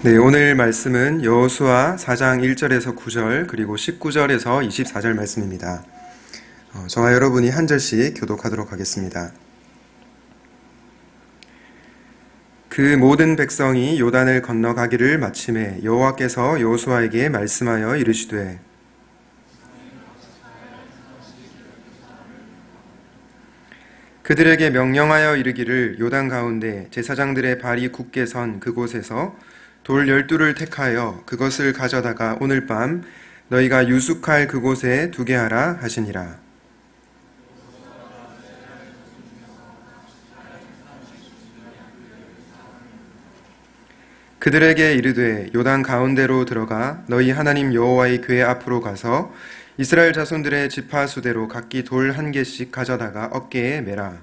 네, 오늘 말씀은 여호수아 4장 1절에서 9절 그리고 19절에서 24절 말씀입니다. 저와 여러분이 한 절씩 교독하도록 하겠습니다. 그 모든 백성이 요단을 건너가기를 마침에 여호와께서 여호수아에게 말씀하여 이르시되 그들에게 명령하여 이르기를 요단 가운데 제사장들의 발이 굳게 선 그곳에서 돌 12를 택하여 그것을 가져다가 오늘 밤 너희가 유숙할 그곳에 두게 하라 하시니라. 그들에게 이르되 요단 가운데로 들어가 너희 하나님 여호와의 궤 앞으로 가서 이스라엘 자손들의 지파 수대로 각기 돌 1개씩 가져다가 어깨에 매라.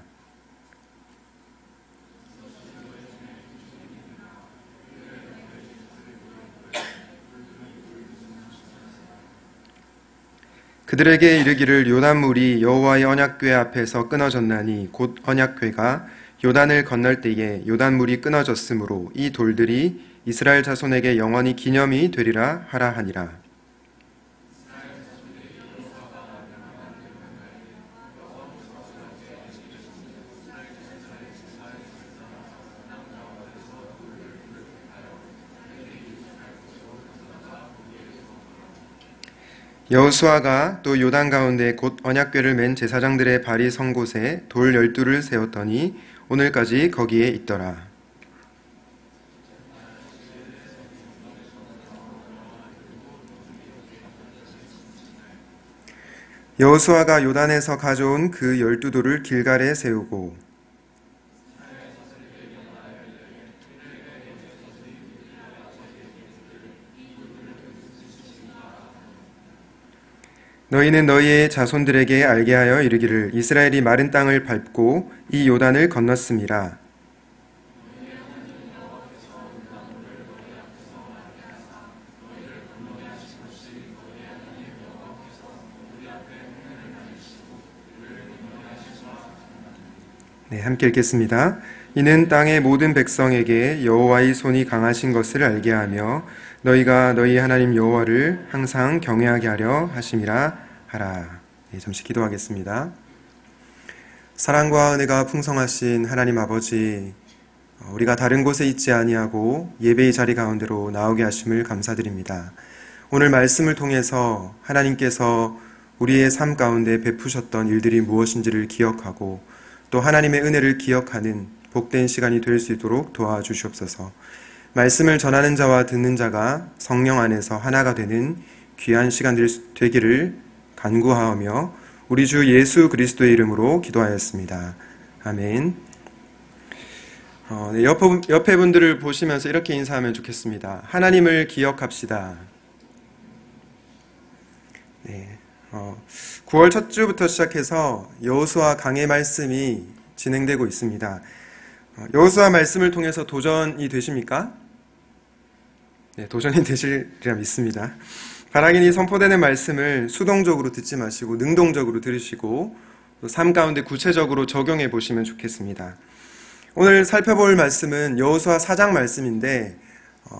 그들에게 이르기를 요단물이 여호와의 언약궤 앞에서 끊어졌나니 곧 언약궤가 요단을 건널 때에 요단물이 끊어졌으므로 이 돌들이 이스라엘 자손에게 영원히 기념이 되리라 하라 하니라. 여호수아가 또 요단 가운데 곧 언약궤를 맨 제사장들의 발이 선 곳에 돌 12를 세웠더니 오늘까지 거기에 있더라. 여호수아가 요단에서 가져온 그 12돌을 길갈에 세우고 너희는 너희의 자손들에게 알게 하여 이르기를 이스라엘이 마른 땅을 밟고 이 요단을 건넜음이라. 네, 함께 읽겠습니다. 이는 땅의 모든 백성에게 여호와의 손이 강하신 것을 알게 하며 너희가 너희 하나님 여호와를 항상 경외하게 하려 하심이라 하라. 네, 잠시 기도하겠습니다. 사랑과 은혜가 풍성하신 하나님 아버지, 우리가 다른 곳에 있지 아니하고 예배의 자리 가운데로 나오게 하심을 감사드립니다. 오늘 말씀을 통해서 하나님께서 우리의 삶 가운데 베푸셨던 일들이 무엇인지를 기억하고 또 하나님의 은혜를 기억하는 복된 시간이 될 수 있도록 도와주시옵소서. 말씀을 전하는 자와 듣는 자가 성령 안에서 하나가 되는 귀한 시간 되기를 간구하오며 우리 주 예수 그리스도의 이름으로 기도하였습니다. 아멘. 옆에 분들을 보시면서 이렇게 인사하면 좋겠습니다. 하나님을 기억합시다. 네. 9월 첫 주부터 시작해서 여호수아 강해 말씀이 진행되고 있습니다. 여호수아 말씀을 통해서 도전이 되십니까? 네, 도전이 되시리라 믿습니다. 바라기니 선포되는 말씀을 수동적으로 듣지 마시고 능동적으로 들으시고 또 삶 가운데 구체적으로 적용해 보시면 좋겠습니다. 오늘 살펴볼 말씀은 여호수아 4장 말씀인데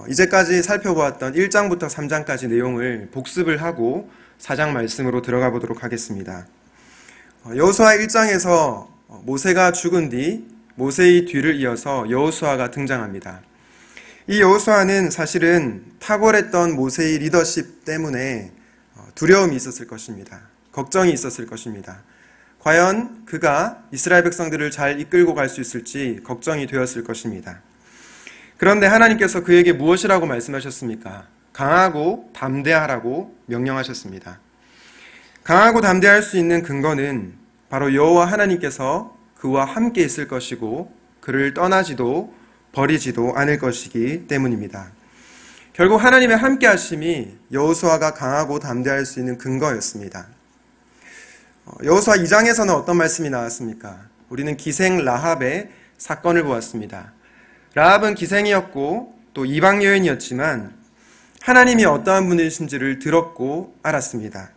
이제까지 살펴보았던 1장부터 3장까지 내용을 복습을 하고 4장 말씀으로 들어가 보도록 하겠습니다. 여호수아 1장에서 모세가 죽은 뒤 모세의 뒤를 이어서 여호수아가 등장합니다. 이 여호수아는 사실은 탁월했던 모세의 리더십 때문에 두려움이 있었을 것입니다. 걱정이 있었을 것입니다. 과연 그가 이스라엘 백성들을 잘 이끌고 갈 수 있을지 걱정이 되었을 것입니다. 그런데 하나님께서 그에게 무엇이라고 말씀하셨습니까? 강하고 담대하라고 명령하셨습니다. 강하고 담대할 수 있는 근거는 바로 여호와 하나님께서 그와 함께 있을 것이고 그를 떠나지도 버리지도 않을 것이기 때문입니다. 결국 하나님의 함께 하심이 여호수아가 강하고 담대할 수 있는 근거였습니다. 여호수아 2장에서는 어떤 말씀이 나왔습니까? 우리는 기생 라합의 사건을 보았습니다. 라합은 기생이었고 또 이방 여인이었지만 하나님이 어떠한 분이신지를 들었고 알았습니다.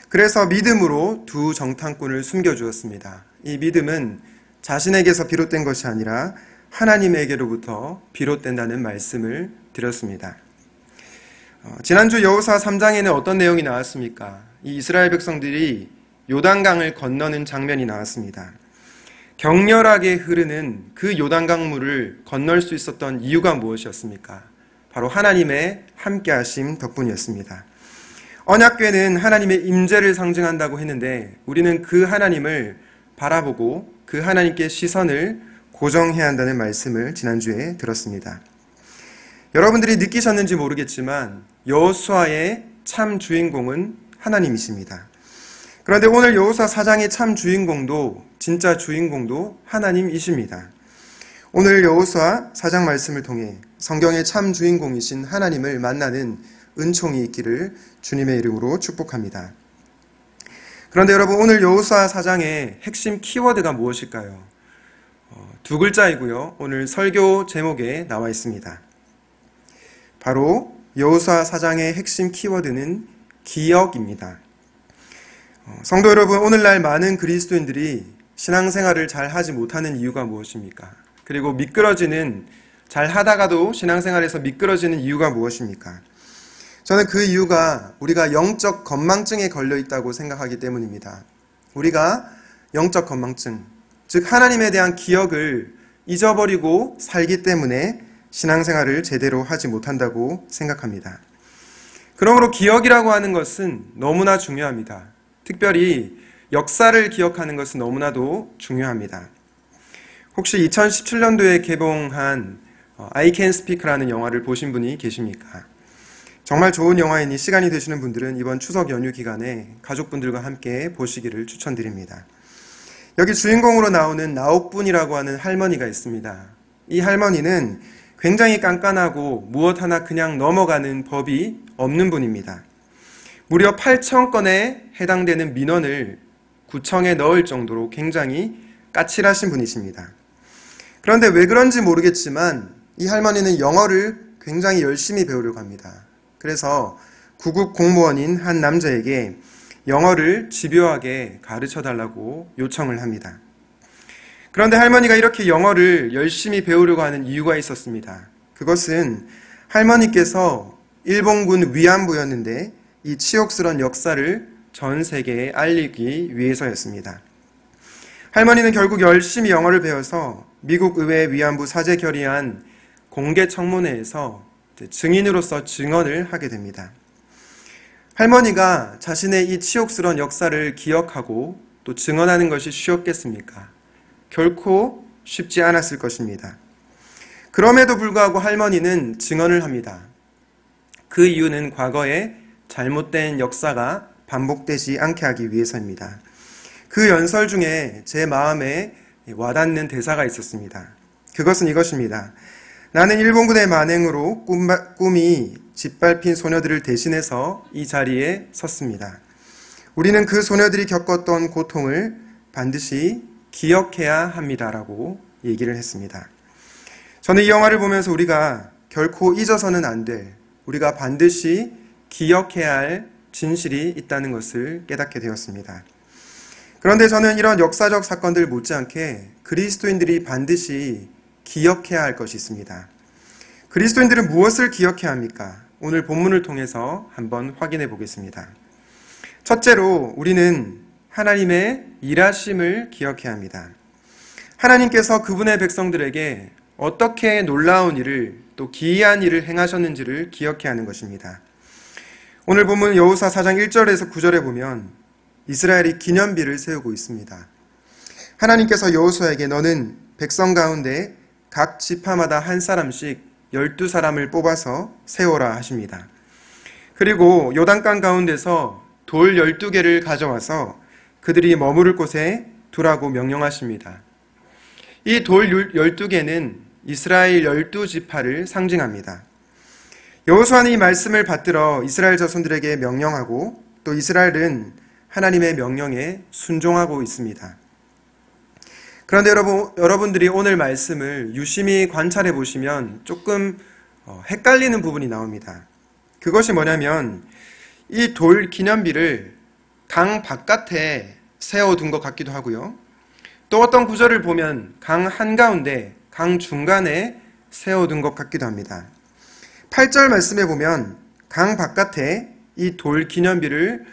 그래서 믿음으로 두 정탐꾼을 숨겨주었습니다. 이 믿음은 자신에게서 비롯된 것이 아니라 하나님에게로부터 비롯된다는 말씀을 드렸습니다. 지난주 여호수아 3장에는 어떤 내용이 나왔습니까? 이 이스라엘 백성들이 요단강을 건너는 장면이 나왔습니다. 격렬하게 흐르는 그 요단강물을 건널 수 있었던 이유가 무엇이었습니까? 바로 하나님의 함께하심 덕분이었습니다. 언약궤는 하나님의 임재를 상징한다고 했는데 우리는 그 하나님을 바라보고 그 하나님께 시선을 고정해야 한다는 말씀을 지난주에 들었습니다. 여러분들이 느끼셨는지 모르겠지만 여호수아의 참 주인공은 하나님이십니다. 그런데 오늘 여호수아 4장의 참 주인공도 진짜 주인공도 하나님이십니다. 오늘 여호수아 4장 말씀을 통해 성경의 참 주인공이신 하나님을 만나는 은총이 있기를 주님의 이름으로 축복합니다. 그런데 여러분 오늘 여호수아 4장의 핵심 키워드가 무엇일까요? 두 글자이고요. 오늘 설교 제목에 나와 있습니다. 바로 여호수아 4장의 핵심 키워드는 기억입니다. 성도 여러분, 오늘날 많은 그리스도인들이 신앙생활을 잘 하지 못하는 이유가 무엇입니까? 그리고 잘 하다가도 신앙생활에서 미끄러지는 이유가 무엇입니까? 저는 그 이유가 우리가 영적 건망증에 걸려 있다고 생각하기 때문입니다. 우리가 영적 건망증, 즉 하나님에 대한 기억을 잊어버리고 살기 때문에 신앙생활을 제대로 하지 못한다고 생각합니다. 그러므로 기억이라고 하는 것은 너무나 중요합니다. 특별히 역사를 기억하는 것은 너무나도 중요합니다. 혹시 2017년도에 개봉한 I Can Speak라는 영화를 보신 분이 계십니까? 정말 좋은 영화이니 시간이 되시는 분들은 이번 추석 연휴 기간에 가족분들과 함께 보시기를 추천드립니다. 여기 주인공으로 나오는 나옥분이라고 하는 할머니가 있습니다. 이 할머니는 굉장히 깐깐하고 무엇 하나 그냥 넘어가는 법이 없는 분입니다. 무려 8,000건에 해당되는 민원을 구청에 넣을 정도로 굉장히 까칠하신 분이십니다. 그런데 왜 그런지 모르겠지만 이 할머니는 영어를 굉장히 열심히 배우려고 합니다. 그래서 구급 공무원인 한 남자에게 영어를 집요하게 가르쳐달라고 요청을 합니다. 그런데 할머니가 이렇게 영어를 열심히 배우려고 하는 이유가 있었습니다. 그것은 할머니께서 일본군 위안부였는데 이 치욕스러운 역사를 전 세계에 알리기 위해서였습니다. 할머니는 결국 열심히 영어를 배워서 미국 의회 위안부 사제 결의안 공개 청문회에서 증인으로서 증언을 하게 됩니다. 할머니가 자신의 이 치욕스러운 역사를 기억하고 또 증언하는 것이 쉬웠겠습니까? 결코 쉽지 않았을 것입니다. 그럼에도 불구하고 할머니는 증언을 합니다. 그 이유는 과거에 잘못된 역사가 반복되지 않게 하기 위해서입니다. 그 연설 중에 제 마음에 와닿는 대사가 있었습니다. 그것은 이것입니다. 나는 일본군의 만행으로 꿈이 짓밟힌 소녀들을 대신해서 이 자리에 섰습니다. 우리는 그 소녀들이 겪었던 고통을 반드시 기억해야 합니다라고 얘기를 했습니다. 저는 이 영화를 보면서 우리가 결코 잊어서는 안 될, 우리가 반드시 기억해야 할 진실이 있다는 것을 깨닫게 되었습니다. 그런데 저는 이런 역사적 사건들 못지않게 그리스도인들이 반드시 기억해야 할 것이 있습니다. 그리스도인들은 무엇을 기억해야 합니까? 오늘 본문을 통해서 한번 확인해 보겠습니다. 첫째로 우리는 하나님의 일하심을 기억해야 합니다. 하나님께서 그분의 백성들에게 어떻게 놀라운 일을 또 기이한 일을 행하셨는지를 기억해야 하는 것입니다. 오늘 본문 여호수아 4장 1절에서 9절에 보면 이스라엘이 기념비를 세우고 있습니다. 하나님께서 여호수아에게 너는 백성 가운데 각 지파마다 한 사람씩 12사람을 뽑아서 세워라 하십니다. 그리고 요단강 가운데서 돌 12개를 가져와서 그들이 머무를 곳에 두라고 명령하십니다. 이 돌 12개는 이스라엘 12지파를 상징합니다. 여호수아는 이 말씀을 받들어 이스라엘 자손들에게 명령하고 또 이스라엘은 하나님의 명령에 순종하고 있습니다. 그런데 여러분들이 오늘 말씀을 유심히 관찰해 보시면 조금 헷갈리는 부분이 나옵니다. 그것이 뭐냐면 이 돌 기념비를 강 바깥에 세워둔 것 같기도 하고요. 또 어떤 구절을 보면 강 한가운데 강 중간에 세워둔 것 같기도 합니다. 8절 말씀에 보면 강 바깥에 이 돌 기념비를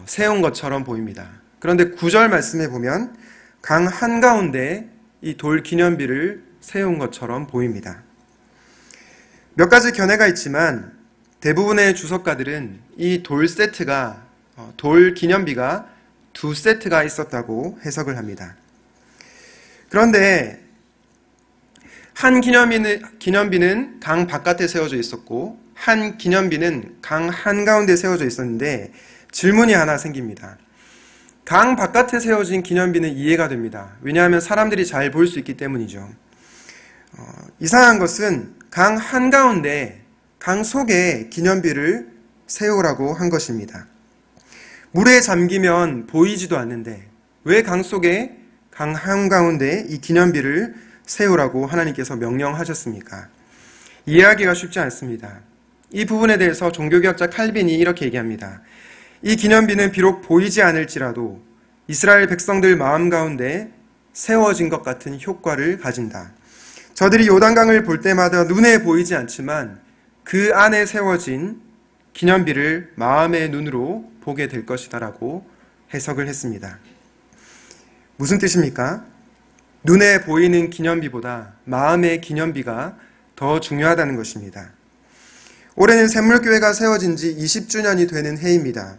세운 것처럼 보입니다. 그런데 9절 말씀에 보면 강 한가운데 이 돌 기념비를 세운 것처럼 보입니다. 몇 가지 견해가 있지만 대부분의 주석가들은 이 돌 세트가, 돌 기념비가 두 세트가 있었다고 해석을 합니다. 그런데 한 기념비는 강 바깥에 세워져 있었고 한 기념비는 강 한가운데 세워져 있었는데 질문이 하나 생깁니다. 강 바깥에 세워진 기념비는 이해가 됩니다. 왜냐하면 사람들이 잘 볼 수 있기 때문이죠. 이상한 것은 강 한가운데, 강 속에 기념비를 세우라고 한 것입니다. 물에 잠기면 보이지도 않는데 왜 강 속에, 강 한가운데 이 기념비를 세우라고 하나님께서 명령하셨습니까? 이해하기가 쉽지 않습니다. 이 부분에 대해서 종교개혁자 칼빈이 이렇게 얘기합니다. 이 기념비는 비록 보이지 않을지라도 이스라엘 백성들 마음 가운데 세워진 것 같은 효과를 가진다. 저들이 요단강을 볼 때마다 눈에 보이지 않지만 그 안에 세워진 기념비를 마음의 눈으로 보게 될 것이다라고 해석을 했습니다. 무슨 뜻입니까? 눈에 보이는 기념비보다 마음의 기념비가 더 중요하다는 것입니다. 올해는 샘물교회가 세워진 지 20주년이 되는 해입니다.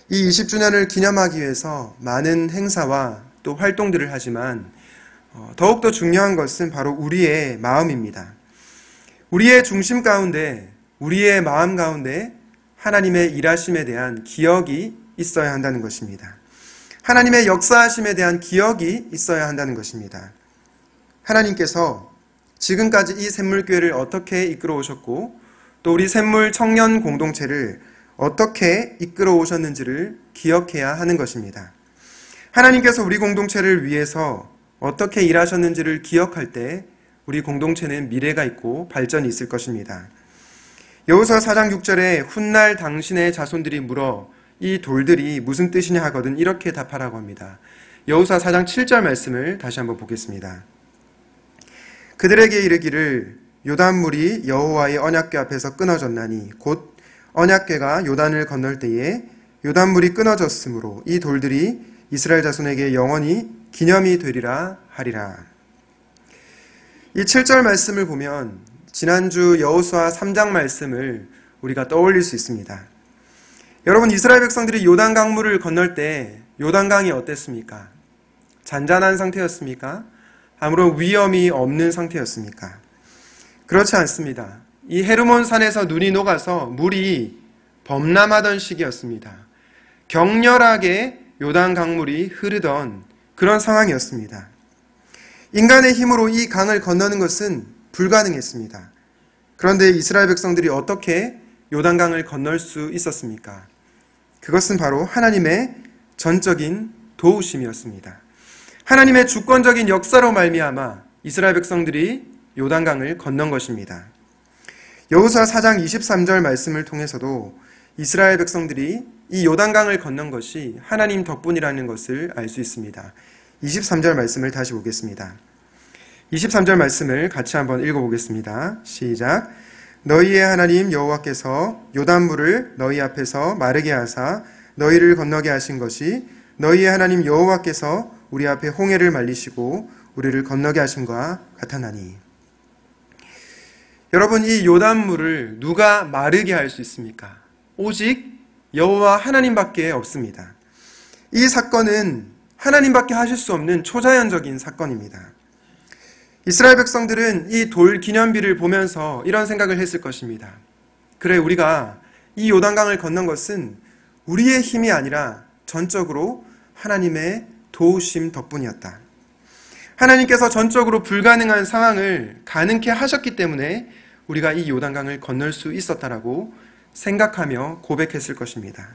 이 20주년을 기념하기 위해서 많은 행사와 또 활동들을 하지만 더욱더 중요한 것은 바로 우리의 마음입니다. 우리의 중심 가운데, 우리의 마음 가운데 하나님의 일하심에 대한 기억이 있어야 한다는 것입니다. 하나님의 역사하심에 대한 기억이 있어야 한다는 것입니다. 하나님께서 지금까지 이 샘물교회를 어떻게 이끌어 오셨고 또 우리 샘물 청년 공동체를 어떻게 이끌어 오셨는지를 기억해야 하는 것입니다. 하나님께서 우리 공동체를 위해서 어떻게 일하셨는지를 기억할 때 우리 공동체는 미래가 있고 발전이 있을 것입니다. 여호수아 4장 6절에 훗날 당신의 자손들이 물어 이 돌들이 무슨 뜻이냐 하거든 이렇게 답하라고 합니다. 여호수아 4장 7절 말씀을 다시 한번 보겠습니다. 그들에게 이르기를 요단물이 여호와의 언약궤 앞에서 끊어졌나니 곧 언약궤가 요단을 건널 때에 요단물이 끊어졌으므로 이 돌들이 이스라엘 자손에게 영원히 기념이 되리라 하리라. 이 7절 말씀을 보면 지난주 여호수아 3장 말씀을 우리가 떠올릴 수 있습니다. 여러분, 이스라엘 백성들이 요단 강물을 건널 때 요단강이 어땠습니까? 잔잔한 상태였습니까? 아무런 위험이 없는 상태였습니까? 그렇지 않습니다. 이 헤르몬 산에서 눈이 녹아서 물이 범람하던 시기였습니다. 격렬하게 요단 강물이 흐르던 그런 상황이었습니다. 인간의 힘으로 이 강을 건너는 것은 불가능했습니다. 그런데 이스라엘 백성들이 어떻게 요단강을 건널 수 있었습니까? 그것은 바로 하나님의 전적인 도우심이었습니다. 하나님의 주권적인 역사로 말미암아 이스라엘 백성들이 요단강을 건넌 것입니다. 여호수아 4장 23절 말씀을 통해서도 이스라엘 백성들이 이 요단강을 건넌 것이 하나님 덕분이라는 것을 알 수 있습니다. 23절 말씀을 다시 보겠습니다. 23절 말씀을 같이 한번 읽어보겠습니다. 시작. 너희의 하나님 여호와께서 요단물을 너희 앞에서 마르게 하사 너희를 건너게 하신 것이 너희의 하나님 여호와께서 우리 앞에 홍해를 말리시고 우리를 건너게 하심과 같았나니. 여러분, 이 요단물을 누가 마르게 할 수 있습니까? 오직 여호와 하나님밖에 없습니다. 이 사건은 하나님밖에 하실 수 없는 초자연적인 사건입니다. 이스라엘 백성들은 이 돌 기념비를 보면서 이런 생각을 했을 것입니다. 그래, 우리가 이 요단강을 건넌 것은 우리의 힘이 아니라 전적으로 하나님의 도우심 덕분이었다. 하나님께서 전적으로 불가능한 상황을 가능케 하셨기 때문에 우리가 이 요단강을 건널 수 있었다라고 생각하며 고백했을 것입니다.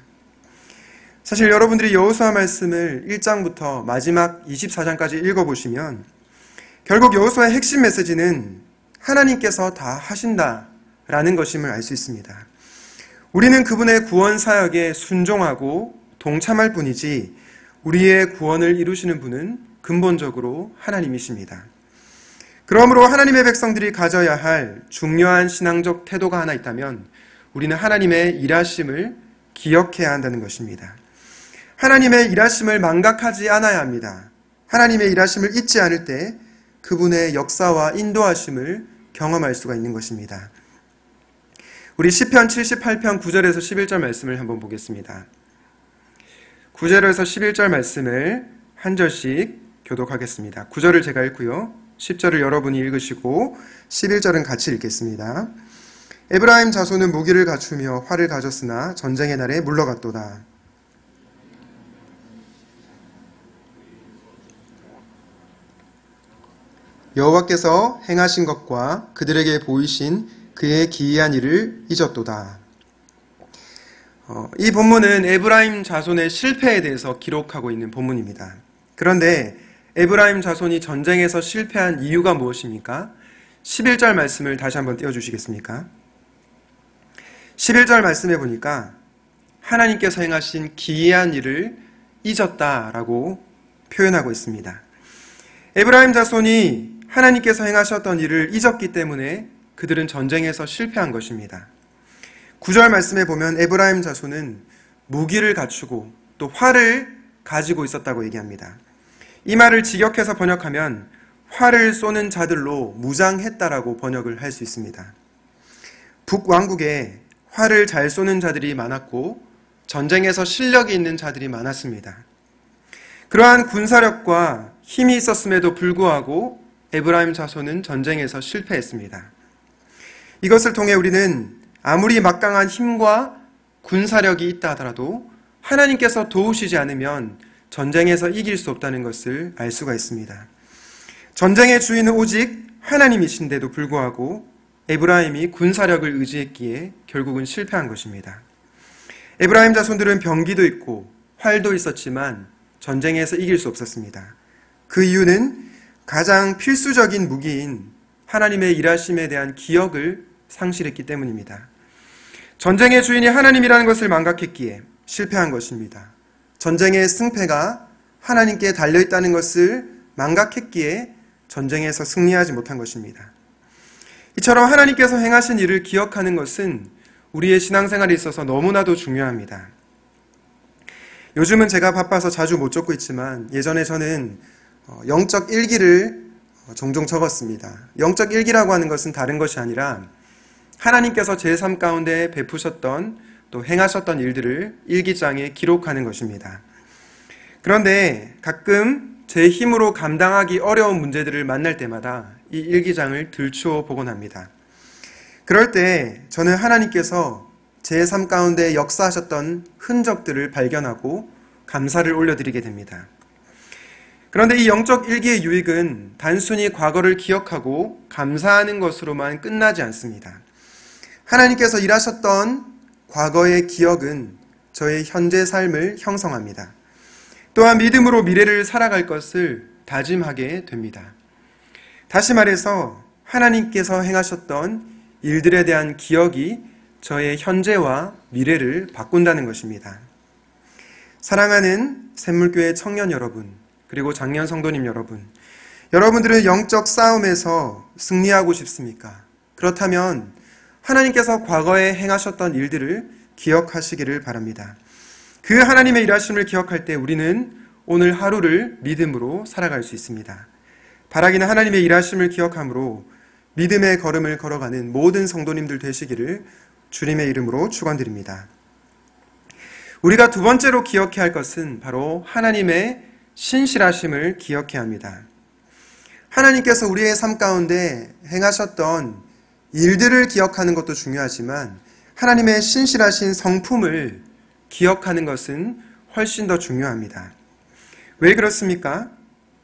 사실 여러분들이 여호수아 말씀을 1장부터 마지막 24장까지 읽어보시면 결국 여호수아의 핵심 메시지는 하나님께서 다 하신다라는 것임을 알 수 있습니다. 우리는 그분의 구원 사역에 순종하고 동참할 뿐이지 우리의 구원을 이루시는 분은 근본적으로 하나님이십니다. 그러므로 하나님의 백성들이 가져야 할 중요한 신앙적 태도가 하나 있다면 우리는 하나님의 일하심을 기억해야 한다는 것입니다. 하나님의 일하심을 망각하지 않아야 합니다. 하나님의 일하심을 잊지 않을 때 그분의 역사와 인도하심을 경험할 수가 있는 것입니다. 우리 시편 78편 9절에서 11절 말씀을 한번 보겠습니다. 9절에서 11절 말씀을 한 절씩 교독하겠습니다. 9절을 제가 읽고요. 10절을 여러분이 읽으시고 11절은 같이 읽겠습니다. 에브라임 자손은 무기를 갖추며 활을 가졌으나 전쟁의 날에 물러갔도다. 여호와께서 행하신 것과 그들에게 보이신 그의 기이한 일을 잊었도다. 이 본문은 에브라임 자손의 실패에 대해서 기록하고 있는 본문입니다. 그런데 에브라임 자손이 전쟁에서 실패한 이유가 무엇입니까? 11절 말씀을 다시 한번 띄워주시겠습니까? 11절 말씀에 보니까 하나님께서 행하신 기이한 일을 잊었다라고 표현하고 있습니다. 에브라임 자손이 하나님께서 행하셨던 일을 잊었기 때문에 그들은 전쟁에서 실패한 것입니다. 9절 말씀에 보면 에브라임 자손은 무기를 갖추고 또 활을 가지고 있었다고 얘기합니다. 이 말을 직역해서 번역하면 활을 쏘는 자들로 무장했다라고 번역을 할 수 있습니다. 북왕국에 활을 잘 쏘는 자들이 많았고 전쟁에서 실력이 있는 자들이 많았습니다. 그러한 군사력과 힘이 있었음에도 불구하고 에브라임 자손은 전쟁에서 실패했습니다. 이것을 통해 우리는 아무리 막강한 힘과 군사력이 있다 하더라도 하나님께서 도우시지 않으면 전쟁에서 이길 수 없다는 것을 알 수가 있습니다. 전쟁의 주인은 오직 하나님이신데도 불구하고 에브라임이 군사력을 의지했기에 결국은 실패한 것입니다. 에브라임 자손들은 병기도 있고 활도 있었지만 전쟁에서 이길 수 없었습니다. 그 이유는 가장 필수적인 무기인 하나님의 일하심에 대한 기억을 상실했기 때문입니다. 전쟁의 주인이 하나님이라는 것을 망각했기에 실패한 것입니다. 전쟁의 승패가 하나님께 달려있다는 것을 망각했기에 전쟁에서 승리하지 못한 것입니다. 이처럼 하나님께서 행하신 일을 기억하는 것은 우리의 신앙생활에 있어서 너무나도 중요합니다. 요즘은 제가 바빠서 자주 못 적고 있지만 예전에 저는 영적 일기를 종종 적었습니다. 영적 일기라고 하는 것은 다른 것이 아니라 하나님께서 제 삶 가운데 베푸셨던 또 행하셨던 일들을 일기장에 기록하는 것입니다. 그런데 가끔 제 힘으로 감당하기 어려운 문제들을 만날 때마다 이 일기장을 들추어 보곤 합니다. 그럴 때 저는 하나님께서 제 삶 가운데 역사하셨던 흔적들을 발견하고 감사를 올려드리게 됩니다. 그런데 이 영적 일기의 유익은 단순히 과거를 기억하고 감사하는 것으로만 끝나지 않습니다. 하나님께서 일하셨던 과거의 기억은 저의 현재 삶을 형성합니다. 또한 믿음으로 미래를 살아갈 것을 다짐하게 됩니다. 다시 말해서 하나님께서 행하셨던 일들에 대한 기억이 저의 현재와 미래를 바꾼다는 것입니다. 사랑하는 샘물교회 청년 여러분, 그리고 장년 성도님 여러분, 여러분들은 영적 싸움에서 승리하고 싶습니까? 그렇다면 하나님께서 과거에 행하셨던 일들을 기억하시기를 바랍니다. 그 하나님의 일하심을 기억할 때 우리는 오늘 하루를 믿음으로 살아갈 수 있습니다. 바라기는 하나님의 일하심을 기억함으로 믿음의 걸음을 걸어가는 모든 성도님들 되시기를 주님의 이름으로 축원드립니다. 우리가 두 번째로 기억해야 할 것은 바로 하나님의 신실하심을 기억해야 합니다. 하나님께서 우리의 삶 가운데 행하셨던 일들을 기억하는 것도 중요하지만 하나님의 신실하신 성품을 기억하는 것은 훨씬 더 중요합니다. 왜 그렇습니까?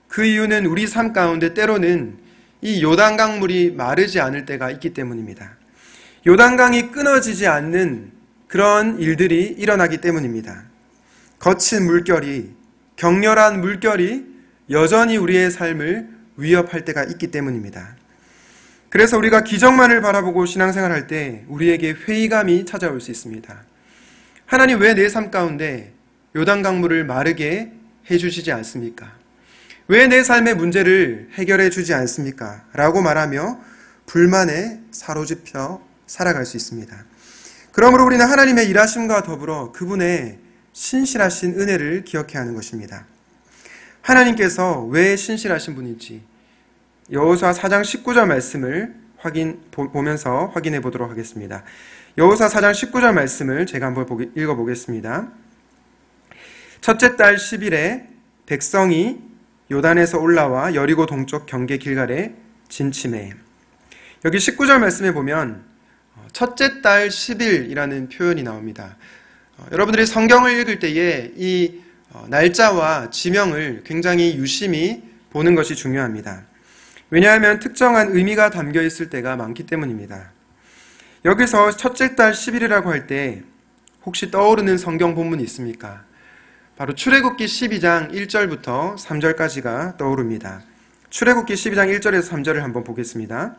그 이유는 우리 삶 가운데 때로는 이 요단강물이 마르지 않을 때가 있기 때문입니다. 요단강이 끊어지지 않는 그런 일들이 일어나기 때문입니다. 거친 물결이, 격렬한 물결이 여전히 우리의 삶을 위협할 때가 있기 때문입니다. 그래서 우리가 기적만을 바라보고 신앙생활할 때 우리에게 회의감이 찾아올 수 있습니다. 하나님 왜 내 삶 가운데 요단강물을 마르게 해주시지 않습니까? 왜 내 삶의 문제를 해결해 주지 않습니까? 라고 말하며 불만에 사로잡혀 살아갈 수 있습니다. 그러므로 우리는 하나님의 일하심과 더불어 그분의 신실하신 은혜를 기억해야 하는 것입니다. 하나님께서 왜 신실하신 분인지 여호수아 4장 19절 말씀을 보면서 확인해 보도록 하겠습니다. 여호수아 4장 19절 말씀을 제가 한번 읽어보겠습니다. 첫째 달 10일에 백성이 요단에서 올라와 여리고 동쪽 경계 길갈에 진침해. 여기 19절 말씀에 보면 첫째 달 10일이라는 표현이 나옵니다. 여러분들이 성경을 읽을 때에 이 날짜와 지명을 굉장히 유심히 보는 것이 중요합니다. 왜냐하면 특정한 의미가 담겨 있을 때가 많기 때문입니다. 여기서 첫째 달 10일이라고 할 때 혹시 떠오르는 성경 본문이 있습니까? 바로 출애굽기 12장 1절부터 3절까지가 떠오릅니다. 출애굽기 12장 1절에서 3절을 한번 보겠습니다.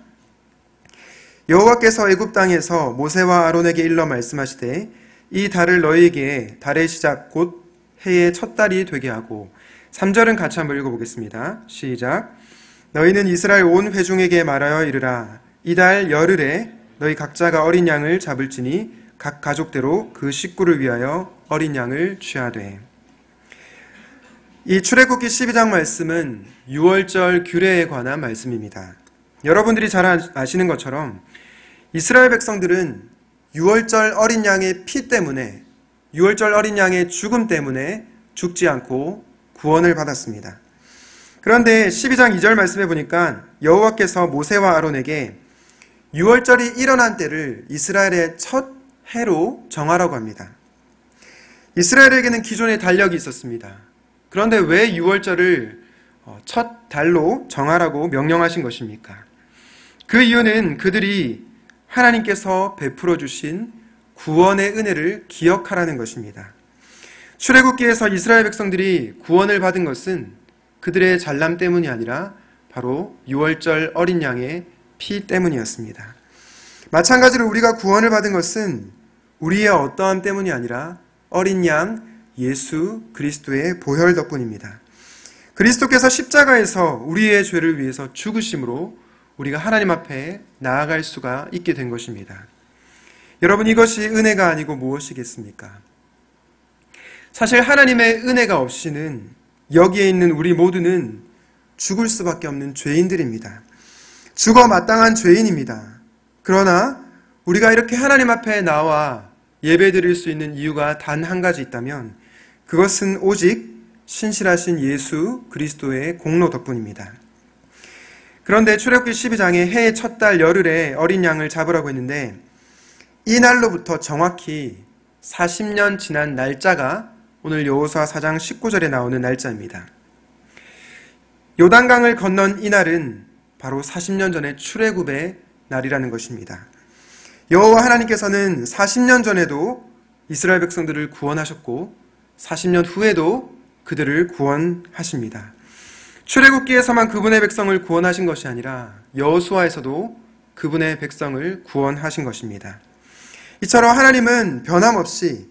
여호와께서 애굽 땅에서 모세와 아론에게 일러 말씀하시되 이 달을 너희에게 달의 시작 곧 해의 첫 달이 되게 하고 3절은 같이 한번 읽어보겠습니다. 시작. 너희는 이스라엘 온 회중에게 말하여 이르라. 이달 열흘에 너희 각자가 어린 양을 잡을지니 각 가족대로 그 식구를 위하여 어린 양을 취하되. 이 출애굽기 12장 말씀은 유월절 규례에 관한 말씀입니다. 여러분들이 잘 아시는 것처럼 이스라엘 백성들은 유월절 어린 양의 피 때문에, 유월절 어린 양의 죽음 때문에 죽지 않고 구원을 받았습니다. 그런데 12장 2절 말씀해 보니까 여호와께서 모세와 아론에게 유월절이 일어난 때를 이스라엘의 첫 해로 정하라고 합니다. 이스라엘에게는 기존에 달력이 있었습니다. 그런데 왜 유월절을 첫 달로 정하라고 명령하신 것입니까? 그 이유는 그들이 하나님께서 베풀어 주신 구원의 은혜를 기억하라는 것입니다. 출애굽기에서 이스라엘 백성들이 구원을 받은 것은 그들의 잘남 때문이 아니라 바로 유월절 어린 양의 피 때문이었습니다. 마찬가지로 우리가 구원을 받은 것은 우리의 어떠함 때문이 아니라 어린 양 예수 그리스도의 보혈 덕분입니다. 그리스도께서 십자가에서 우리의 죄를 위해서 죽으심으로 우리가 하나님 앞에 나아갈 수가 있게 된 것입니다. 여러분, 이것이 은혜가 아니고 무엇이겠습니까? 사실 하나님의 은혜가 없이는 여기에 있는 우리 모두는 죽을 수밖에 없는 죄인들입니다. 죽어 마땅한 죄인입니다. 그러나 우리가 이렇게 하나님 앞에 나와 예배드릴 수 있는 이유가 단 한 가지 있다면 그것은 오직 신실하신 예수 그리스도의 공로 덕분입니다. 그런데 출애굽기 12장에 해의 첫 달 열흘에 어린 양을 잡으라고 했는데 이 날로부터 정확히 40년 지난 날짜가 오늘 여호수아 4장 19절에 나오는 날짜입니다. 요단강을 건넌 이 날은 바로 40년 전의 출애굽의 날이라는 것입니다. 여호와 하나님께서는 40년 전에도 이스라엘 백성들을 구원하셨고 40년 후에도 그들을 구원하십니다. 출애굽기에서만 그분의 백성을 구원하신 것이 아니라 여호수아에서도 그분의 백성을 구원하신 것입니다. 이처럼 하나님은 변함없이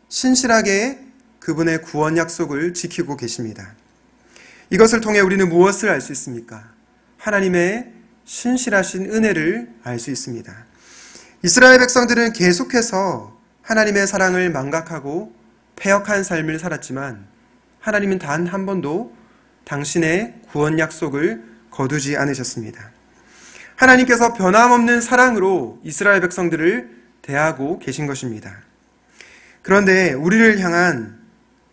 신실하게 그분의 구원 약속을 지키고 계십니다. 이것을 통해 우리는 무엇을 알 수 있습니까? 하나님의 신실하신 은혜를 알 수 있습니다. 이스라엘 백성들은 계속해서 하나님의 사랑을 망각하고 패역한 삶을 살았지만 하나님은 단 한 번도 당신의 구원 약속을 거두지 않으셨습니다. 하나님께서 변함없는 사랑으로 이스라엘 백성들을 대하고 계신 것입니다. 그런데 우리를 향한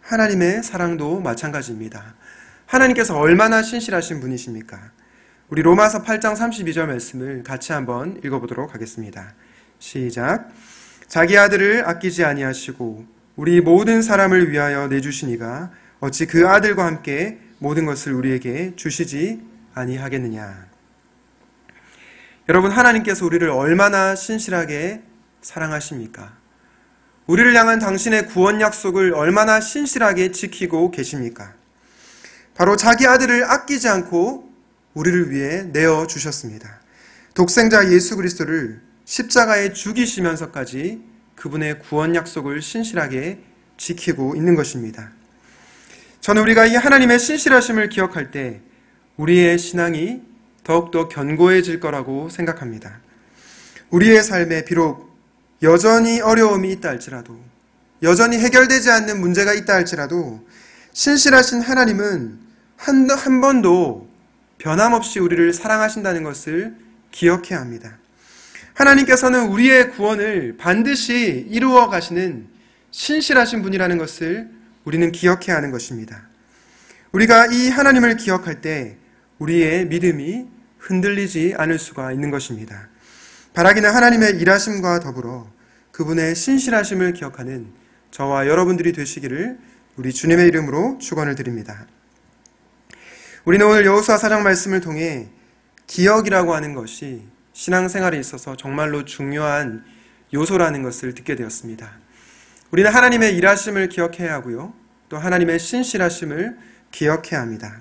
하나님의 사랑도 마찬가지입니다. 하나님께서 얼마나 신실하신 분이십니까? 우리 로마서 8장 32절 말씀을 같이 한번 읽어보도록 하겠습니다. 시작. 자기 아들을 아끼지 아니하시고 우리 모든 사람을 위하여 내주시니가 어찌 그 아들과 함께 모든 것을 우리에게 주시지 아니하겠느냐. 여러분, 하나님께서 우리를 얼마나 신실하게 사랑하십니까? 우리를 향한 당신의 구원 약속을 얼마나 신실하게 지키고 계십니까? 바로 자기 아들을 아끼지 않고 우리를 위해 내어주셨습니다. 독생자 예수 그리스도를 십자가에 죽이시면서까지 그분의 구원 약속을 신실하게 지키고 있는 것입니다. 저는 우리가 이 하나님의 신실하심을 기억할 때 우리의 신앙이 더욱더 견고해질 거라고 생각합니다. 우리의 삶에 비록 여전히 어려움이 있다 할지라도, 여전히 해결되지 않는 문제가 있다 할지라도 신실하신 하나님은 한 번도 변함없이 우리를 사랑하신다는 것을 기억해야 합니다. 하나님께서는 우리의 구원을 반드시 이루어 가시는 신실하신 분이라는 것을 우리는 기억해야 하는 것입니다. 우리가 이 하나님을 기억할 때 우리의 믿음이 흔들리지 않을 수가 있는 것입니다. 바라기는 하나님의 일하심과 더불어 그분의 신실하심을 기억하는 저와 여러분들이 되시기를 우리 주님의 이름으로 축원을 드립니다. 우리는 오늘 여호수아 4장 말씀을 통해 기억이라고 하는 것이 신앙생활에 있어서 정말로 중요한 요소라는 것을 듣게 되었습니다. 우리는 하나님의 일하심을 기억해야 하고요, 또 하나님의 신실하심을 기억해야 합니다.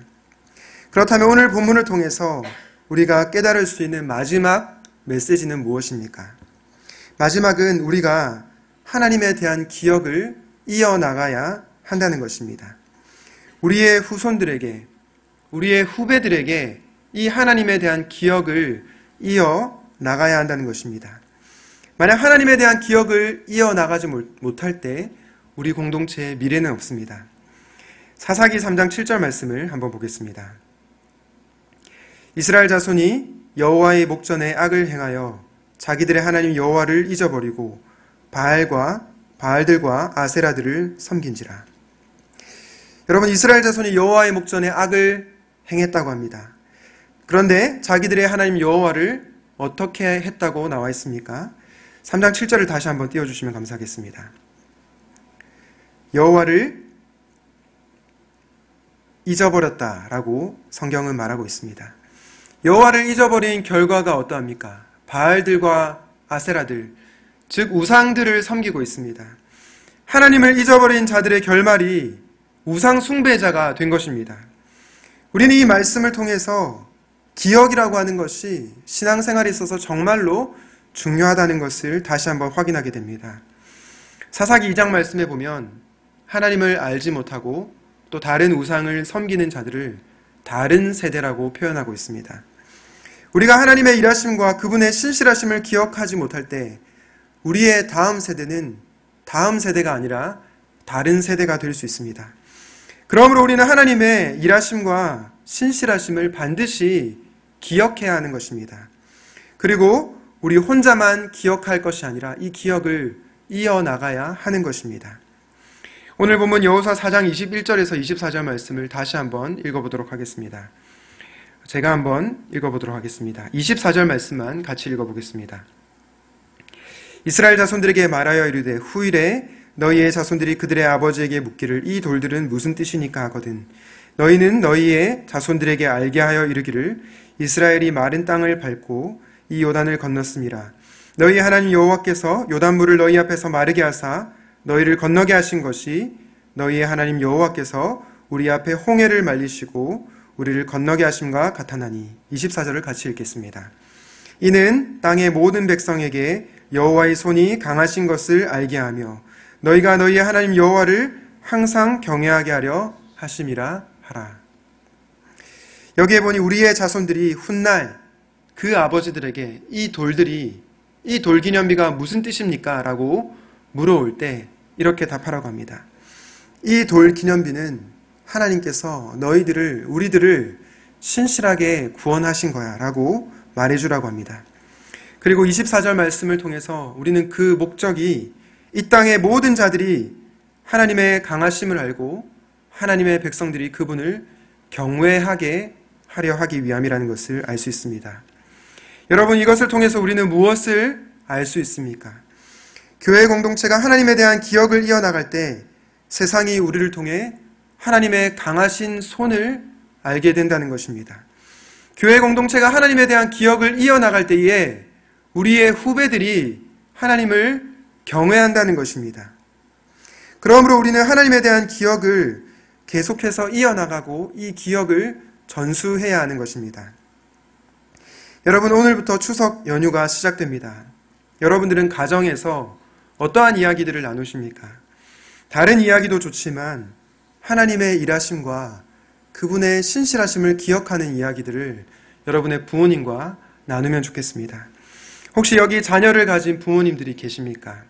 그렇다면 오늘 본문을 통해서 우리가 깨달을 수 있는 마지막 메시지는 무엇입니까? 마지막은 우리가 하나님에 대한 기억을 이어나가야 한다는 것입니다. 우리의 후손들에게, 우리의 후배들에게 이 하나님에 대한 기억을 이어나가야 한다는 것입니다. 만약 하나님에 대한 기억을 이어나가지 못할 때 우리 공동체에 미래는 없습니다. 사사기 3장 7절 말씀을 한번 보겠습니다. 이스라엘 자손이 여호와의 목전에 악을 행하여 자기들의 하나님 여호와를 잊어버리고 바알들과 아세라들을 섬긴지라. 여러분, 이스라엘 자손이 여호와의 목전에 악을 행했다고 합니다. 그런데 자기들의 하나님 여호와를 어떻게 했다고 나와 있습니까? 3장 7절을 다시 한번 띄워주시면 감사하겠습니다. 여호와를 잊어버렸다라고 성경은 말하고 있습니다. 여호와를 잊어버린 결과가 어떠합니까? 바알들과 아세라들, 즉 우상들을 섬기고 있습니다. 하나님을 잊어버린 자들의 결말이 우상 숭배자가 된 것입니다. 우리는 이 말씀을 통해서 기억이라고 하는 것이 신앙생활에 있어서 정말로 중요하다는 것을 다시 한번 확인하게 됩니다. 사사기 2장 말씀에 보면 하나님을 알지 못하고 또 다른 우상을 섬기는 자들을 다른 세대라고 표현하고 있습니다. 우리가 하나님의 일하심과 그분의 신실하심을 기억하지 못할 때 우리의 다음 세대는 다음 세대가 아니라 다른 세대가 될 수 있습니다. 그러므로 우리는 하나님의 일하심과 신실하심을 반드시 기억해야 하는 것입니다. 그리고 우리 혼자만 기억할 것이 아니라 이 기억을 이어나가야 하는 것입니다. 오늘 본문 여호수아 4장 21절에서 24절 말씀을 다시 한번 읽어보도록 하겠습니다. 제가 한번 읽어보도록 하겠습니다. 24절 말씀만 같이 읽어보겠습니다. 이스라엘 자손들에게 말하여 이르되 후일에 너희의 자손들이 그들의 아버지에게 묻기를 이 돌들은 무슨 뜻이니까 하거든 너희는 너희의 자손들에게 알게 하여 이르기를 이스라엘이 마른 땅을 밟고 이 요단을 건넜음이라. 너희 하나님 여호와께서 요단물을 너희 앞에서 마르게 하사 너희를 건너게 하신 것이 너희의 하나님 여호와께서 우리 앞에 홍해를 말리시고 우리를 건너게 하심과 같아나니. 24절을 같이 읽겠습니다. 이는 땅의 모든 백성에게 여호와의 손이 강하신 것을 알게 하며 너희가 너희의 하나님 여호와를 항상 경외하게 하려 하심이라 하라. 여기에 보니 우리의 자손들이 훗날 그 아버지들에게 이 돌기념비가 무슨 뜻입니까? 라고 물어올 때 이렇게 답하라고 합니다. 이 돌기념비는 하나님께서 우리들을 신실하게 구원하신 거야 라고 말해주라고 합니다. 그리고 24절 말씀을 통해서 우리는 그 목적이 이 땅의 모든 자들이 하나님의 강하심을 알고 하나님의 백성들이 그분을 경외하게 하려 하기 위함이라는 것을 알 수 있습니다. 여러분, 이것을 통해서 우리는 무엇을 알 수 있습니까? 교회 공동체가 하나님에 대한 기억을 이어나갈 때 세상이 우리를 통해 하나님의 강하신 손을 알게 된다는 것입니다. 교회 공동체가 하나님에 대한 기억을 이어나갈 때에 우리의 후배들이 하나님을 경외한다는 것입니다. 그러므로 우리는 하나님에 대한 기억을 계속해서 이어나가고 이 기억을 전수해야 하는 것입니다. 여러분, 오늘부터 추석 연휴가 시작됩니다. 여러분들은 가정에서 어떠한 이야기들을 나누십니까? 다른 이야기도 좋지만 하나님의 일하심과 그분의 신실하심을 기억하는 이야기들을 여러분의 부모님과 나누면 좋겠습니다. 혹시 여기 자녀를 가진 부모님들이 계십니까?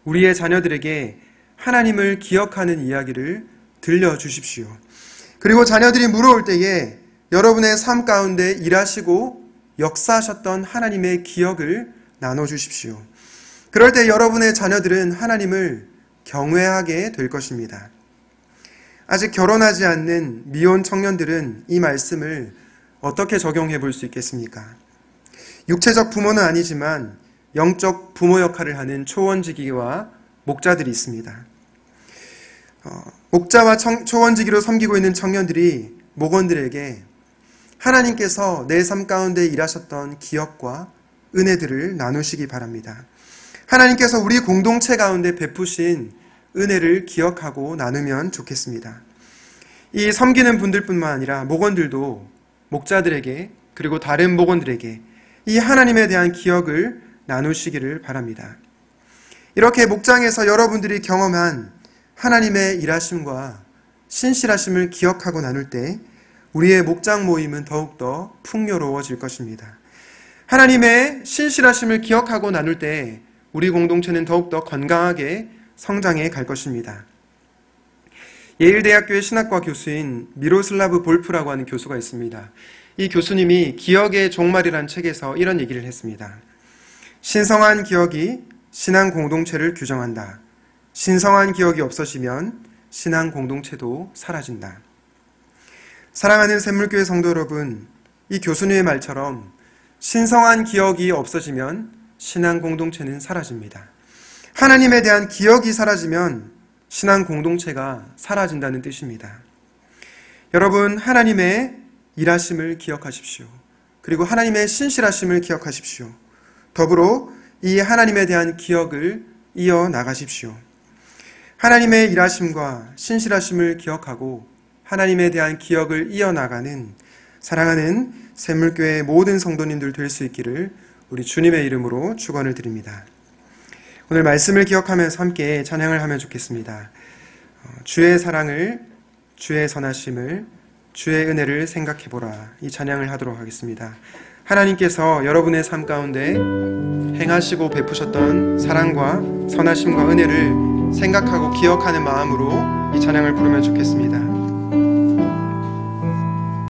우리의 자녀들에게 하나님을 기억하는 이야기를 들려주십시오. 그리고 자녀들이 물어올 때에 여러분의 삶 가운데 일하시고 역사하셨던 하나님의 기억을 나눠주십시오. 그럴 때 여러분의 자녀들은 하나님을 경외하게 될 것입니다. 아직 결혼하지 않는 미혼 청년들은 이 말씀을 어떻게 적용해 볼 수 있겠습니까? 육체적 부모는 아니지만 영적 부모 역할을 하는 초원지기와 목자들이 있습니다. 목자와 초원지기로 섬기고 있는 청년들이 목원들에게 하나님께서 내 삶 가운데 일하셨던 기억과 은혜들을 나누시기 바랍니다. 하나님께서 우리 공동체 가운데 베푸신 은혜를 기억하고 나누면 좋겠습니다. 이 섬기는 분들뿐만 아니라 목원들도 목자들에게 그리고 다른 목원들에게 이 하나님에 대한 기억을 나누시기를 바랍니다. 이렇게 목장에서 여러분들이 경험한 하나님의 일하심과 신실하심을 기억하고 나눌 때 우리의 목장 모임은 더욱더 풍요로워질 것입니다. 하나님의 신실하심을 기억하고 나눌 때 우리 공동체는 더욱더 건강하게 성장해 갈 것입니다. 예일대학교의 신학과 교수인 미로슬라브 볼프라고 하는 교수가 있습니다. 이 교수님이 기억의 종말이라는 책에서 이런 얘기를 했습니다. 신성한 기억이 신앙 공동체를 규정한다. 신성한 기억이 없어지면 신앙 공동체도 사라진다. 사랑하는 샘물교회 성도 여러분, 이 교수님의 말처럼 신성한 기억이 없어지면 신앙 공동체는 사라집니다. 하나님에 대한 기억이 사라지면 신앙 공동체가 사라진다는 뜻입니다. 여러분, 하나님의 일하심을 기억하십시오. 그리고 하나님의 신실하심을 기억하십시오. 더불어 이 하나님에 대한 기억을 이어나가십시오. 하나님의 일하심과 신실하심을 기억하고 하나님에 대한 기억을 이어나가는 사랑하는 샘물교회 모든 성도님들 될 수 있기를 우리 주님의 이름으로 축원을 드립니다. 오늘 말씀을 기억하면서 함께 찬양을 하면 좋겠습니다. 주의 사랑을, 주의 선하심을, 주의 은혜를 생각해보라. 이 찬양을 하도록 하겠습니다. 하나님께서 여러분의 삶 가운데 행하시고 베푸셨던 사랑과 선하심과 은혜를 생각하고 기억하는 마음으로 이 찬양을 부르면 좋겠습니다.